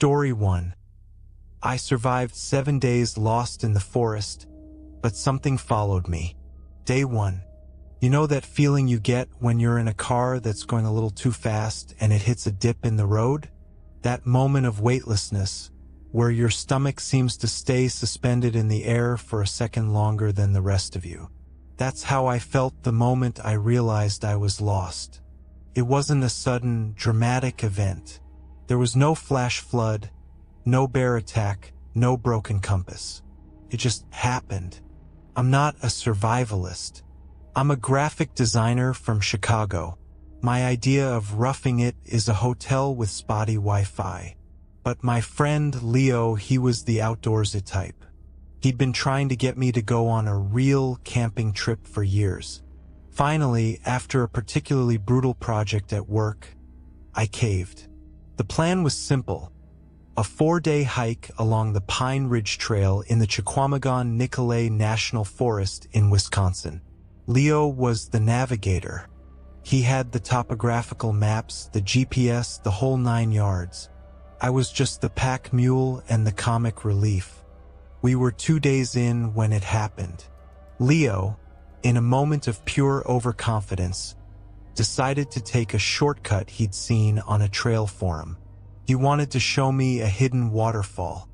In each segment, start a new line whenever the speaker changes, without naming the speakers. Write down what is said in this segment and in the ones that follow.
Story 1. I survived 7 days lost in the forest, but something followed me. Day 1. You know that feeling you get when you're in a car that's going a little too fast and it hits a dip in the road? That moment of weightlessness, where your stomach seems to stay suspended in the air for a second longer than the rest of you. That's how I felt the moment I realized I was lost. It wasn't a sudden, dramatic event. There was no flash flood, no bear attack, no broken compass. It just happened. I'm not a survivalist. I'm a graphic designer from Chicago. My idea of roughing it is a hotel with spotty Wi-Fi. But my friend Leo, he was the outdoorsy type. He'd been trying to get me to go on a real camping trip for years. Finally, after a particularly brutal project at work, I caved. The plan was simple. A 4-day hike along the Pine Ridge Trail in the Chequamegon-Nicolet National Forest in Wisconsin. Leo was the navigator. He had the topographical maps, the GPS, the whole 9 yards. I was just the pack mule and the comic relief. We were 2 days in when it happened. Leo, in a moment of pure overconfidence, decided to take a shortcut he'd seen on a trail forum. He wanted to show me a hidden waterfall.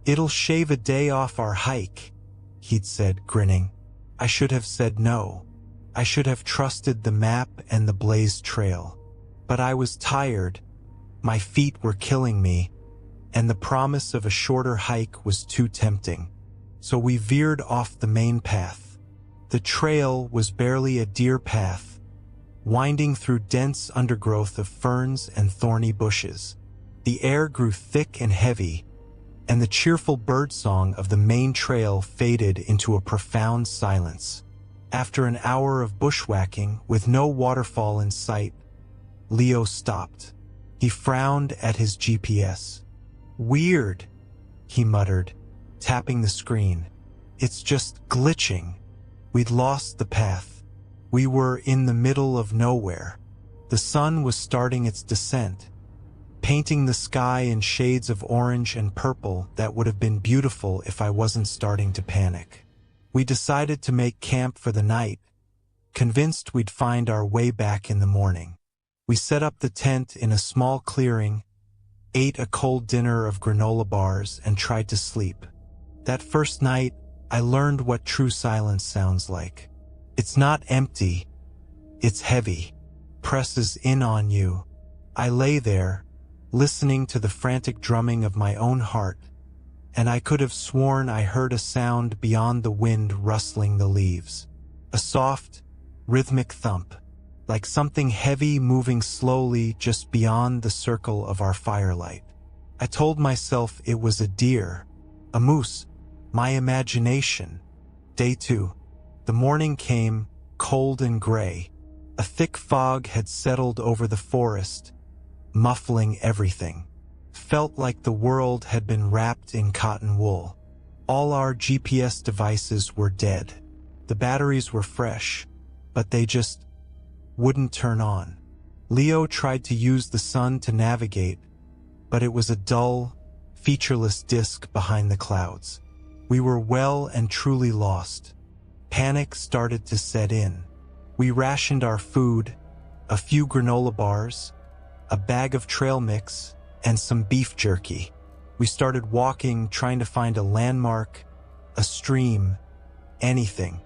"It'll shave a day off our hike," he'd said, grinning. I should have said no. I should have trusted the map and the blazed trail. But I was tired, my feet were killing me, and the promise of a shorter hike was too tempting. So we veered off the main path. The trail was barely a deer path, winding through dense undergrowth of ferns and thorny bushes. The air grew thick and heavy, and the cheerful birdsong of the main trail faded into a profound silence. After an hour of bushwhacking with no waterfall in sight, Leo stopped. He frowned at his GPS. "Weird," he muttered, tapping the screen. "It's just glitching." We'd lost the path. We were in the middle of nowhere. The sun was starting its descent, painting the sky in shades of orange and purple that would have been beautiful if I wasn't starting to panic. We decided to make camp for the night, convinced we'd find our way back in the morning. We set up the tent in a small clearing, ate a cold dinner of granola bars, and tried to sleep. That first night, I learned what true silence sounds like. It's not empty, it's heavy, presses in on you. I lay there, listening to the frantic drumming of my own heart, and I could have sworn I heard a sound beyond the wind rustling the leaves. A soft, rhythmic thump, like something heavy moving slowly just beyond the circle of our firelight. I told myself it was a deer, a moose, my imagination. Day 2. The morning came, cold and gray. A thick fog had settled over the forest, muffling everything. Felt like the world had been wrapped in cotton wool. All our GPS devices were dead. The batteries were fresh, but they just wouldn't turn on. Leo tried to use the sun to navigate, but it was a dull, featureless disk behind the clouds. We were well and truly lost. Panic started to set in. We rationed our food, a few granola bars, a bag of trail mix, and some beef jerky. We started walking, trying to find a landmark, a stream, anything.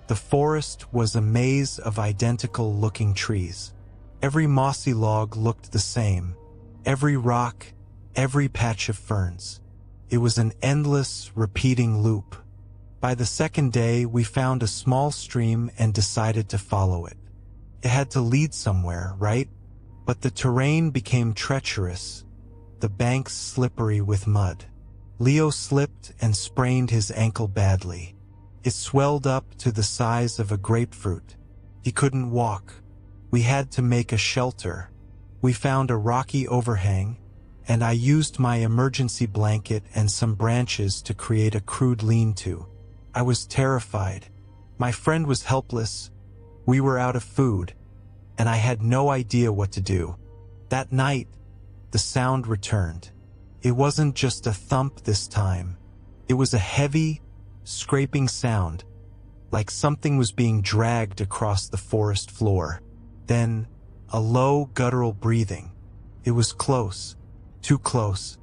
The forest was a maze of identical-looking trees. Every mossy log looked the same, every rock, every patch of ferns. It was an endless, repeating loop. By the second day, we found a small stream and decided to follow it. It had to lead somewhere, right? But the terrain became treacherous, the banks slippery with mud. Leo slipped and sprained his ankle badly. It swelled up to the size of a grapefruit. He couldn't walk. We had to make a shelter. We found a rocky overhang, and I used my emergency blanket and some branches to create a crude lean-to. I was terrified. My friend was helpless. We were out of food, and I had no idea what to do. That night, the sound returned. It wasn't just a thump this time. It was a heavy, scraping sound, like something was being dragged across the forest floor. Then, a low, guttural breathing. It was close, too close.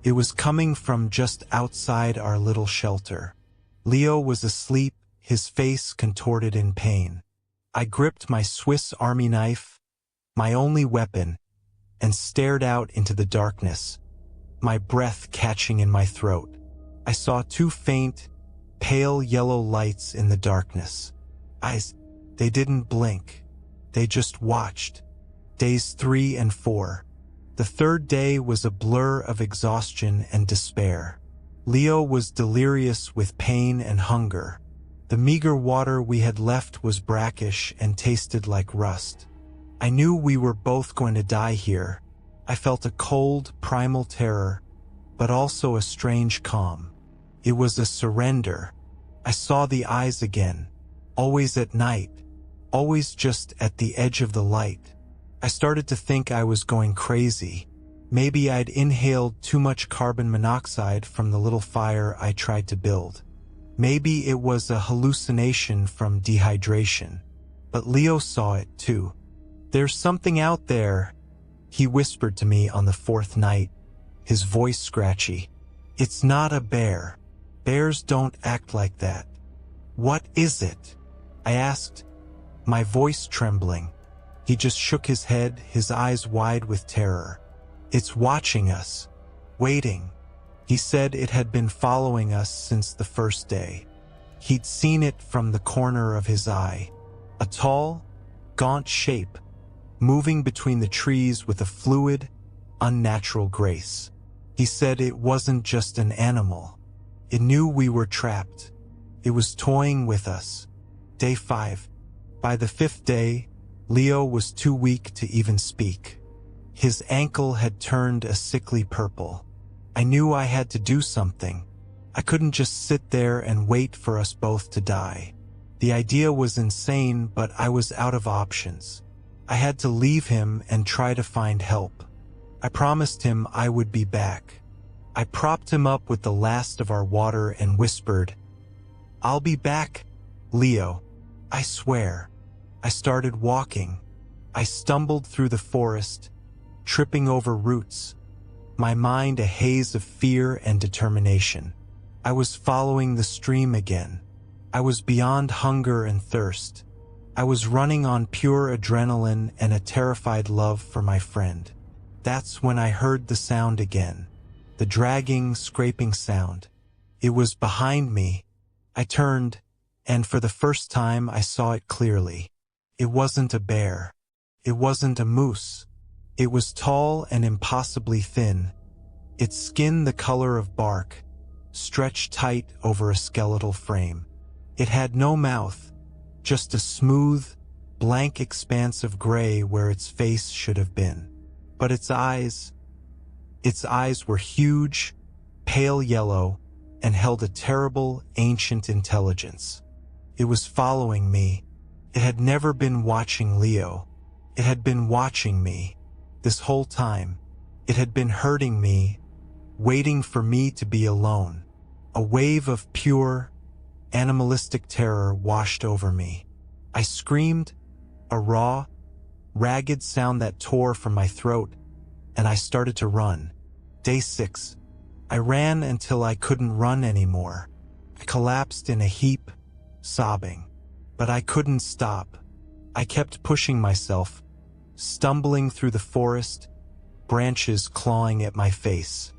It was coming from just outside our little shelter. Leo was asleep, his face contorted in pain. I gripped my Swiss Army knife, my only weapon, and stared out into the darkness, my breath catching in my throat. I saw two faint, pale yellow lights in the darkness. Eyes, they didn't blink. They just watched. Days 3 and 4. The third day was a blur of exhaustion and despair. Leo was delirious with pain and hunger. The meager water we had left was brackish and tasted like rust. I knew we were both going to die here. I felt a cold, primal terror, but also a strange calm. It was a surrender. I saw the eyes again, always at night, always just at the edge of the light. I started to think I was going crazy. Maybe I'd inhaled too much carbon monoxide from the little fire I tried to build. Maybe it was a hallucination from dehydration. But Leo saw it too. "There's something out there," he whispered to me on the 4th night, his voice scratchy. "It's not a bear. Bears don't act like that." "What is it?" I asked, my voice trembling. He just shook his head, his eyes wide with terror. "It's watching us. Waiting." He said it had been following us since the first day. He'd seen it from the corner of his eye. A tall, gaunt shape, moving between the trees with a fluid, unnatural grace. He said it wasn't just an animal. It knew we were trapped. It was toying with us. Day 5. By the 5th day, Leo was too weak to even speak. His ankle had turned a sickly purple. I knew I had to do something. I couldn't just sit there and wait for us both to die. The idea was insane, but I was out of options. I had to leave him and try to find help. I promised him I would be back. I propped him up with the last of our water and whispered, "I'll be back, Leo. I swear." I started walking. I stumbled through the forest, tripping over roots, my mind a haze of fear and determination. I was following the stream again. I was beyond hunger and thirst. I was running on pure adrenaline and a terrified love for my friend. That's when I heard the sound again. The dragging, scraping sound. It was behind me. I turned, and for the first time I saw it clearly. It wasn't a bear. It wasn't a moose. It was tall and impossibly thin, its skin the color of bark, stretched tight over a skeletal frame. It had no mouth, just a smooth, blank expanse of gray where its face should have been. But its eyes were huge, pale yellow, and held a terrible, ancient intelligence. It was following me. It had never been watching Leo. It had been watching me. This whole time, it had been hurting me, waiting for me to be alone. A wave of pure, animalistic terror washed over me. I screamed, a raw, ragged sound that tore from my throat, and I started to run. Day 6. I ran until I couldn't run anymore. I collapsed in a heap, sobbing. But I couldn't stop. I kept pushing myself, stumbling through the forest, branches clawing at my face.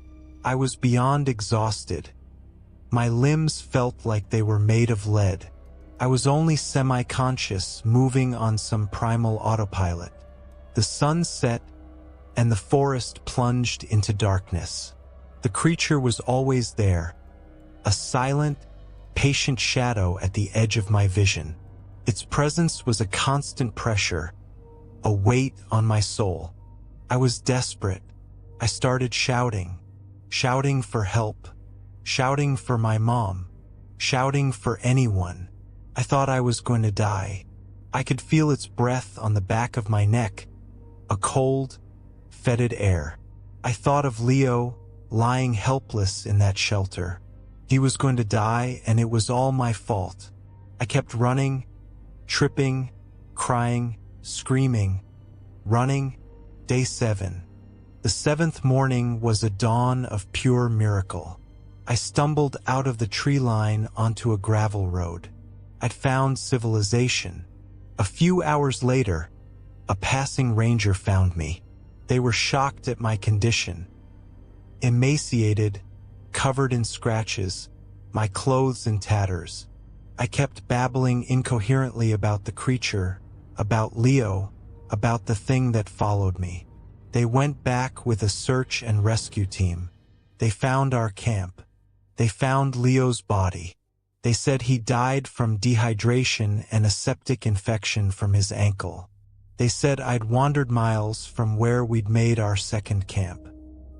I was beyond exhausted. My limbs felt like they were made of lead. I was only semi-conscious, moving on some primal autopilot. The sun set, and the forest plunged into darkness. The creature was always there, a silent, patient shadow at the edge of my vision. Its presence was a constant pressure, a weight on my soul. I was desperate. I started shouting for help, shouting for my mom, shouting for anyone. I thought I was going to die. I could feel its breath on the back of my neck, a cold, fetid air. I thought of Leo, lying helpless in that shelter. He was going to die, and it was all my fault. I kept running, tripping, crying, screaming, running. Day 7. The 7th morning was a dawn of pure miracle. I stumbled out of the tree line onto a gravel road. I'd found civilization. A few hours later, a passing ranger found me. They were shocked at my condition. Emaciated, covered in scratches, my clothes in tatters. I kept babbling incoherently about the creature, about Leo, about the thing that followed me. They went back with a search and rescue team. They found our camp. They found Leo's body. They said he died from dehydration and a septic infection from his ankle. They said I'd wandered miles from where we'd made our second camp.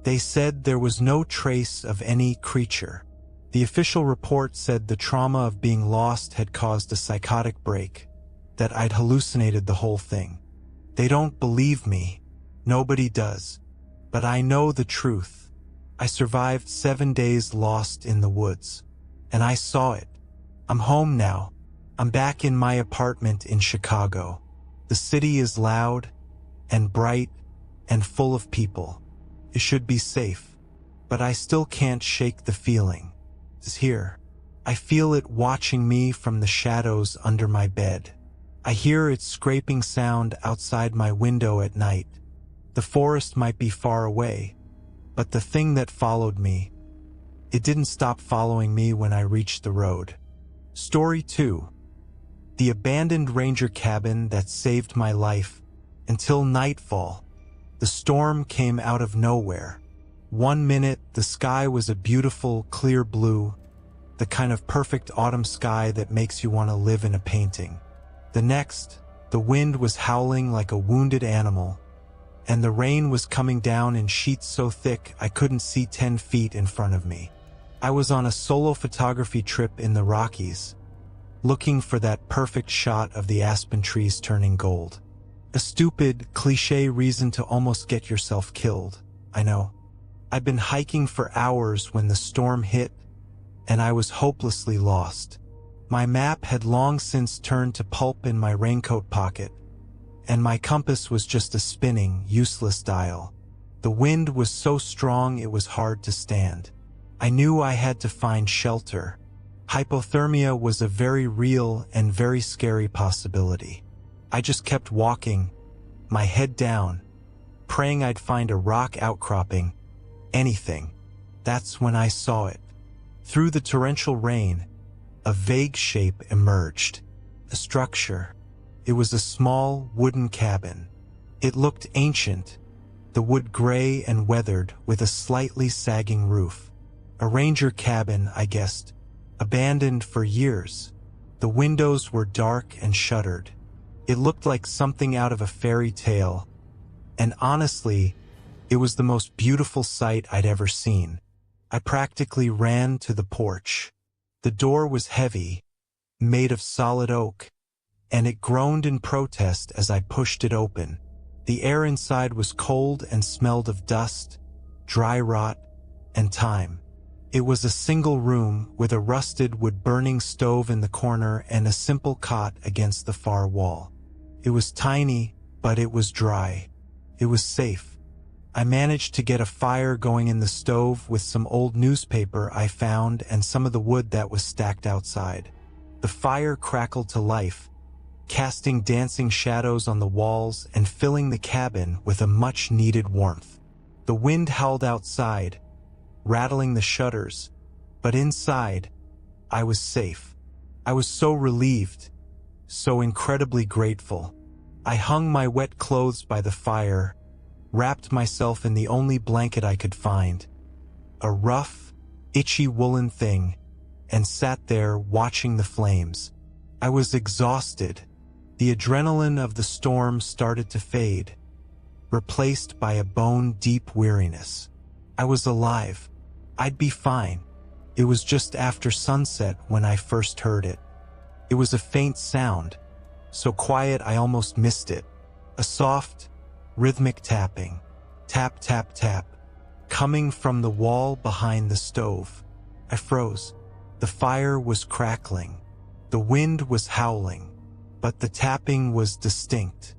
They said there was no trace of any creature. The official report said the trauma of being lost had caused a psychotic break, that I'd hallucinated the whole thing. They don't believe me. Nobody does. But I know the truth. I survived 7 days lost in the woods. And I saw it. I'm home now. I'm back in my apartment in Chicago. The city is loud and bright and full of people. It should be safe. But I still can't shake the feeling. It's here. I feel it watching me from the shadows under my bed. I hear its scraping sound outside my window at night. The forest might be far away, but the thing that followed me, it didn't stop following me when I reached the road. Story 2. The abandoned ranger cabin that saved my life. Until nightfall, the storm came out of nowhere. 1 minute, the sky was a beautiful, clear blue, the kind of perfect autumn sky that makes you want to live in a painting. The next, the wind was howling like a wounded animal, and the rain was coming down in sheets so thick I couldn't see 10 feet in front of me. I was on a solo photography trip in the Rockies, looking for that perfect shot of the aspen trees turning gold. A stupid, cliché reason to almost get yourself killed, I know. I'd been hiking for hours when the storm hit, and I was hopelessly lost. My map had long since turned to pulp in my raincoat pocket, and my compass was just a spinning, useless dial. The wind was so strong it was hard to stand. I knew I had to find shelter. Hypothermia was a very real and very scary possibility. I just kept walking, my head down, praying I'd find a rock outcropping, anything. That's when I saw it. Through the torrential rain, a vague shape emerged. A structure. It was a small wooden cabin. It looked ancient, the wood gray and weathered with a slightly sagging roof. A ranger cabin, I guessed, abandoned for years. The windows were dark and shuttered. It looked like something out of a fairy tale, and honestly, it was the most beautiful sight I'd ever seen. I practically ran to the porch. The door was heavy, made of solid oak, and it groaned in protest as I pushed it open. The air inside was cold and smelled of dust, dry rot, and time. It was a single room with a rusted wood-burning stove in the corner and a simple cot against the far wall. It was tiny, but it was dry. It was safe. I managed to get a fire going in the stove with some old newspaper I found and some of the wood that was stacked outside. The fire crackled to life, casting dancing shadows on the walls and filling the cabin with a much-needed warmth. The wind howled outside, rattling the shutters, but inside, I was safe. I was so relieved, so incredibly grateful. I hung my wet clothes by the fire, wrapped myself in the only blanket I could find, a rough, itchy woolen thing, and sat there watching the flames. I was exhausted. The adrenaline of the storm started to fade, replaced by a bone-deep weariness. I was alive. I'd be fine. It was just after sunset when I first heard it. It was a faint sound, so quiet I almost missed it. A soft, rhythmic tapping. Tap, tap, tap. coming from the wall behind the stove. I froze. The fire was crackling. The wind was howling, but the tapping was distinct.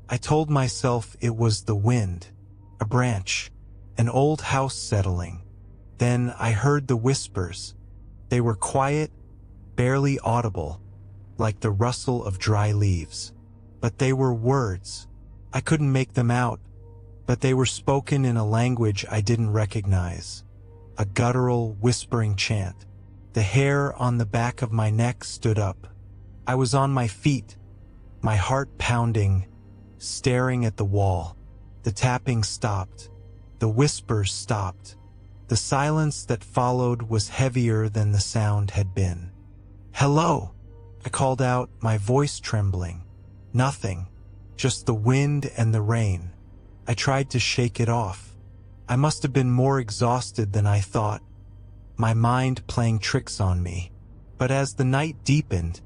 I told myself it was the wind, a branch, an old house settling. Then I heard the whispers. They were quiet, barely audible, like the rustle of dry leaves. But they were words. I couldn't make them out, but they were spoken in a language I didn't recognize. A guttural, whispering chant. The hair on the back of my neck stood up. I was on my feet, my heart pounding, staring at the wall. The tapping stopped. The whispers stopped. The silence that followed was heavier than the sound had been. "Hello!" I called out, my voice trembling. Nothing, just the wind and the rain. I tried to shake it off. I must have been more exhausted than I thought, my mind playing tricks on me. But as the night deepened,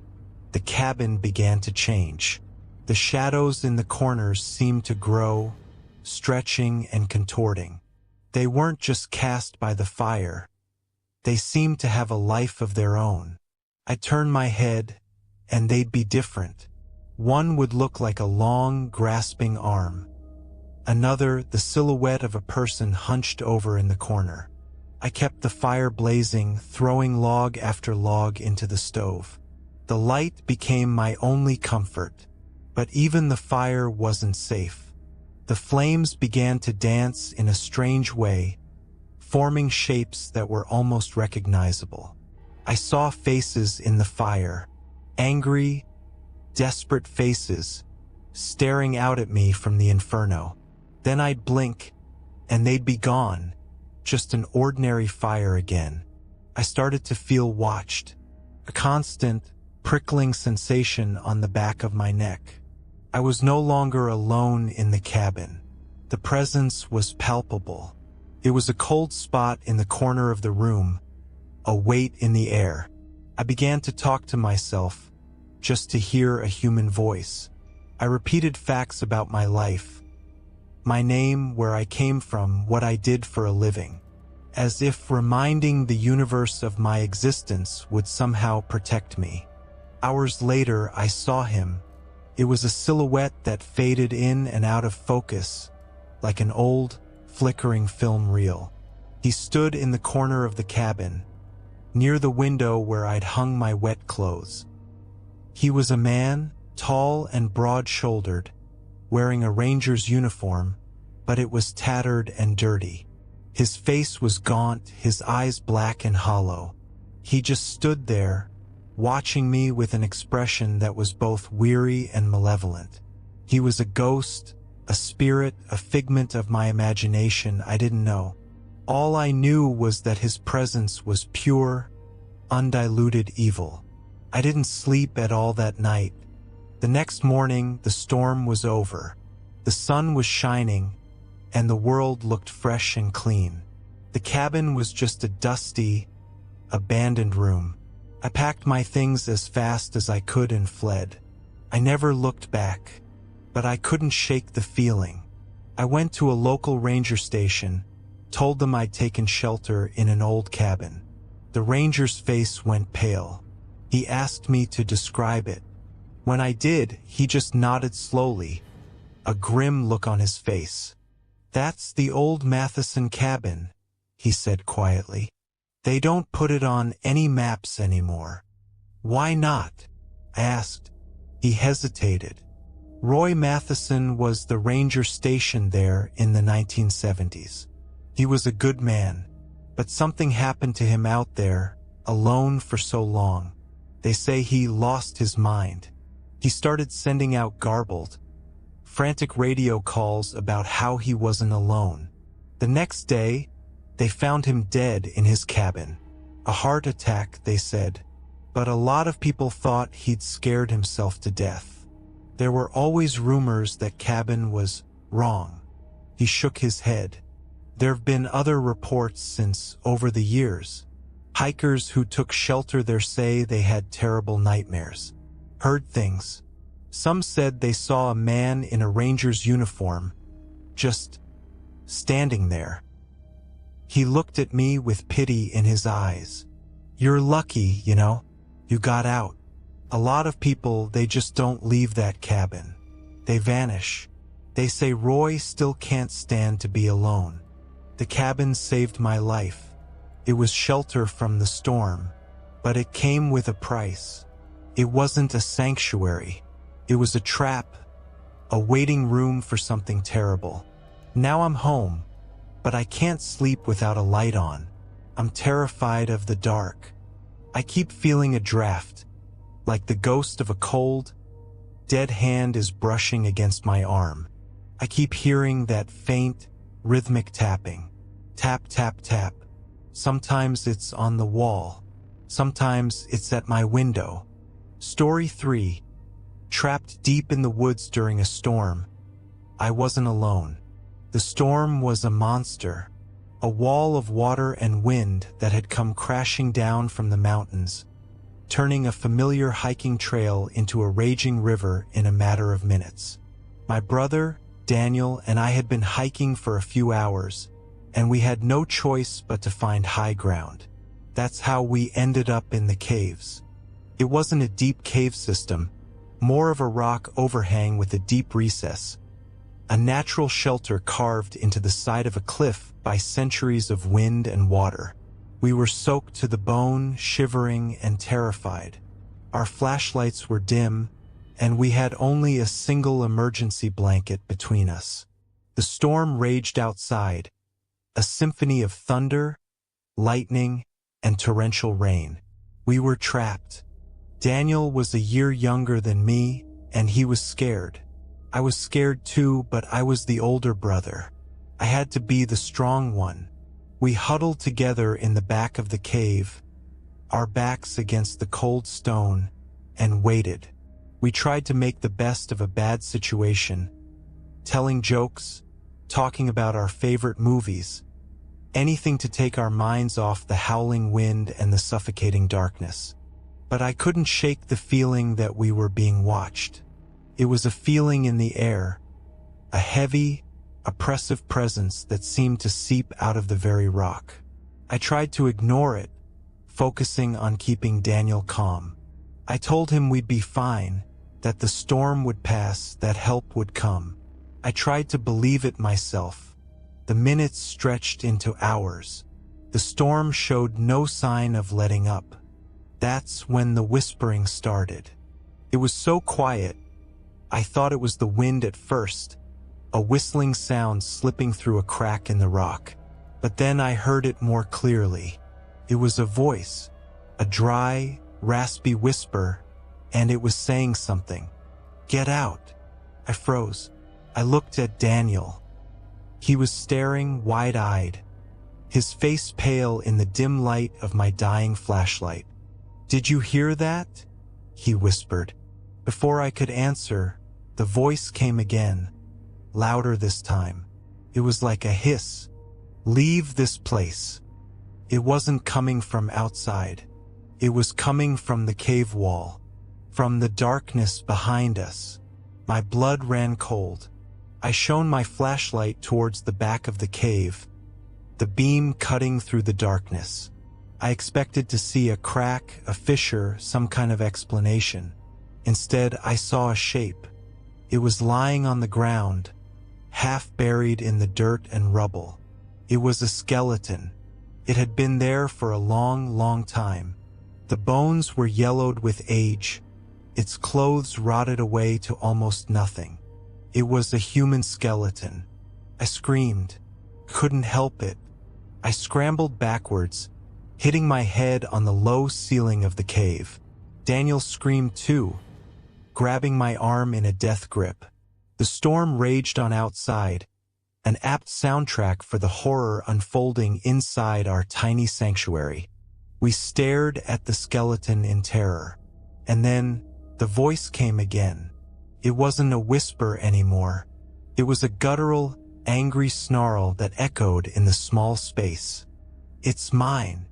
the cabin began to change. The shadows in the corners seemed to grow, stretching and contorting. They weren't just cast by the fire. They seemed to have a life of their own. I'd turn my head, and they'd be different. One would look like a long, grasping arm. Another, the silhouette of a person hunched over in the corner. I kept the fire blazing, throwing log after log into the stove. The light became my only comfort. But even the fire wasn't safe. The flames began to dance in a strange way, forming shapes that were almost recognizable. I saw faces in the fire, angry, desperate faces, staring out at me from the inferno. Then I'd blink, and they'd be gone, just an ordinary fire again. I started to feel watched, a constant, prickling sensation on the back of my neck. I was no longer alone in the cabin. The presence was palpable. It was a cold spot in the corner of the room, a weight in the air. I began to talk to myself, just to hear a human voice. I repeated facts about my life, my name, where I came from, what I did for a living, as if reminding the universe of my existence would somehow protect me. Hours later, I saw him. It was a silhouette that faded in and out of focus, like an old, flickering film reel. He stood in the corner of the cabin, near the window where I'd hung my wet clothes. He was a man, tall and broad-shouldered, wearing a ranger's uniform, but it was tattered and dirty. His face was gaunt, his eyes black and hollow. He just stood there, watching me with an expression that was both weary and malevolent. He was a ghost, a spirit, a figment of my imagination I didn't know. All I knew was that his presence was pure, undiluted evil. I didn't sleep at all that night. The next morning, the storm was over. The sun was shining, and the world looked fresh and clean. The cabin was just a dusty, abandoned room. I packed my things as fast as I could and fled. I never looked back, but I couldn't shake the feeling. I went to a local ranger station, told them I'd taken shelter in an old cabin. The ranger's face went pale. He asked me to describe it. When I did, he just nodded slowly, a grim look on his face. "That's the old Matheson cabin," he said quietly. "They don't put it on any maps anymore." "Why not?" I asked. He hesitated. Roy Matheson was the ranger stationed there in the 1970s. He was a good man, but something happened to him out there, alone for so long. They say he lost his mind. He started sending out garbled, frantic radio calls about how he wasn't alone. The next day, they found him dead in his cabin. A heart attack, they said, but a lot of people thought he'd scared himself to death. There were always rumors that cabin was wrong. He shook his head. There've been other reports since over the years. Hikers who took shelter there say they had terrible nightmares. Heard things. Some said they saw a man in a ranger's uniform, just standing there. He looked at me with pity in his eyes. "You're lucky, you know. You got out. A lot of people, they just don't leave that cabin. They vanish. They say Roy still can't stand to be alone. The cabin saved my life. It was shelter from the storm, but it came with a price. It wasn't a sanctuary. It was a trap, a waiting room for something terrible. Now I'm home, but I can't sleep without a light on. I'm terrified of the dark. I keep feeling a draft, like the ghost of a cold, dead hand is brushing against my arm. I keep hearing that faint, rhythmic tapping. Tap, tap, tap. Sometimes it's on the wall. Sometimes it's at my window." Story 3. Trapped deep in the woods during a storm. I wasn't alone. The storm was a monster, a wall of water and wind that had come crashing down from the mountains, turning a familiar hiking trail into a raging river in a matter of minutes. My brother, Daniel, and I had been hiking for a few hours, and we had no choice but to find high ground. That's how we ended up in the caves. It wasn't a deep cave system, more of a rock overhang with a deep recess, a natural shelter carved into the side of a cliff by centuries of wind and water. We were soaked to the bone, shivering and terrified. Our flashlights were dim, and we had only a single emergency blanket between us. The storm raged outside, a symphony of thunder, lightning, and torrential rain. We were trapped. Daniel was a year younger than me, and he was scared. I was scared too, but I was the older brother. I had to be the strong one. We huddled together in the back of the cave, our backs against the cold stone, and waited. We tried to make the best of a bad situation, telling jokes, talking about our favorite movies, anything to take our minds off the howling wind and the suffocating darkness. But I couldn't shake the feeling that we were being watched. It was a feeling in the air, a heavy, oppressive presence that seemed to seep out of the very rock. I tried to ignore it, focusing on keeping Daniel calm. I told him we'd be fine, that the storm would pass, that help would come. I tried to believe it myself. The minutes stretched into hours. The storm showed no sign of letting up. That's when the whispering started. It was so quiet, I thought it was the wind at first, a whistling sound slipping through a crack in the rock. But then I heard it more clearly. It was a voice, a dry, raspy whisper, and it was saying something. "Get out." I froze. I looked at Daniel. He was staring wide-eyed, his face pale in the dim light of my dying flashlight. "Did you hear that?" he whispered. Before I could answer, the voice came again, louder this time. It was like a hiss. "Leave this place." It wasn't coming from outside. It was coming from the cave wall, from the darkness behind us. My blood ran cold. I shone my flashlight towards the back of the cave, the beam cutting through the darkness. I expected to see a crack, a fissure, some kind of explanation. Instead, I saw a shape. It was lying on the ground, half buried in the dirt and rubble. It was a skeleton. It had been there for a long, long time. The bones were yellowed with age, its clothes rotted away to almost nothing. It was a human skeleton. I screamed, couldn't help it. I scrambled backwards, hitting my head on the low ceiling of the cave. Daniel screamed too, grabbing my arm in a death grip. The storm raged on outside, an apt soundtrack for the horror unfolding inside our tiny sanctuary. We stared at the skeleton in terror. And then, the voice came again. It wasn't a whisper anymore. It was a guttural, angry snarl that echoed in the small space. "It's mine."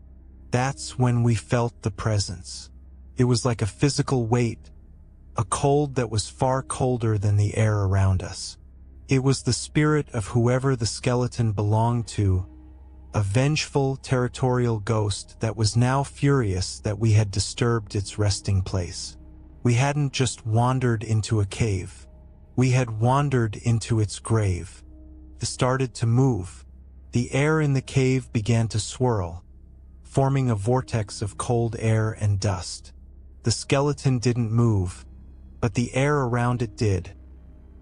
That's when we felt the presence. It was like a physical weight, a cold that was far colder than the air around us. It was the spirit of whoever the skeleton belonged to, a vengeful, territorial ghost that was now furious that we had disturbed its resting place. We hadn't just wandered into a cave. We had wandered into its grave. It started to move. The air in the cave began to swirl, forming a vortex of cold air and dust. The skeleton didn't move, but the air around it did,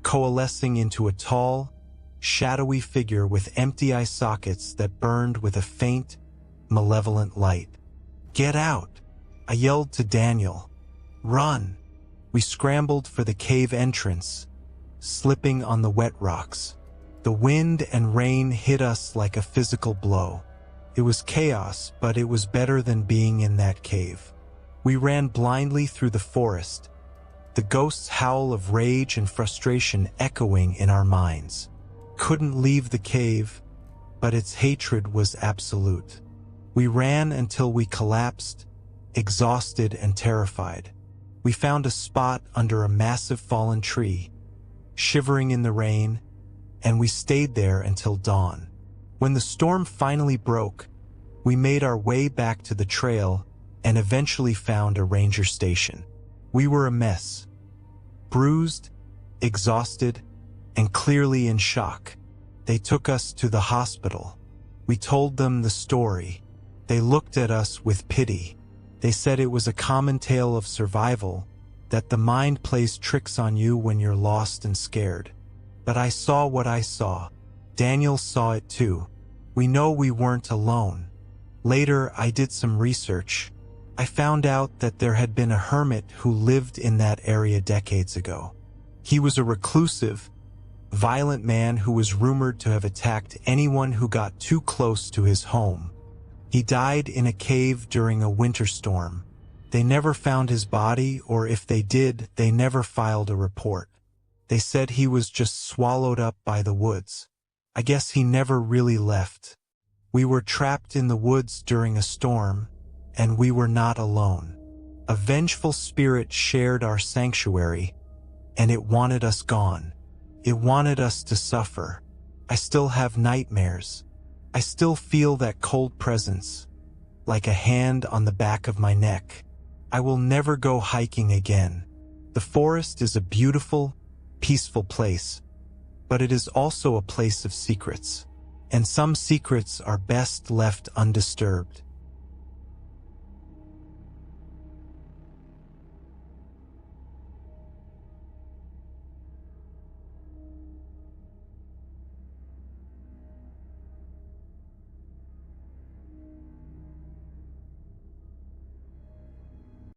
coalescing into a tall, shadowy figure with empty eye sockets that burned with a faint, malevolent light. "Get out!" I yelled to Daniel. "Run!" We scrambled for the cave entrance, slipping on the wet rocks. The wind and rain hit us like a physical blow. It was chaos, but it was better than being in that cave. We ran blindly through the forest, the ghost's howl of rage and frustration echoing in our minds. Couldn't leave the cave, but its hatred was absolute. We ran until we collapsed, exhausted and terrified. We found a spot under a massive fallen tree, shivering in the rain, and we stayed there until dawn. When the storm finally broke, we made our way back to the trail and eventually found a ranger station. We were a mess, bruised, exhausted, and clearly in shock. They took us to the hospital. We told them the story. They looked at us with pity. They said it was a common tale of survival, that the mind plays tricks on you when you're lost and scared. But I saw what I saw. Daniel saw it too. We know we weren't alone. Later, I did some research. I found out that there had been a hermit who lived in that area decades ago. He was a reclusive, violent man who was rumored to have attacked anyone who got too close to his home. He died in a cave during a winter storm. They never found his body, or if they did, they never filed a report. They said he was just swallowed up by the woods. I guess he never really left. We were trapped in the woods during a storm, and we were not alone. A vengeful spirit shared our sanctuary, and it wanted us gone. It wanted us to suffer. I still have nightmares. I still feel that cold presence, like a hand on the back of my neck. I will never go hiking again. The forest is a beautiful, peaceful place, but it is also a place of secrets. And some secrets are best left undisturbed.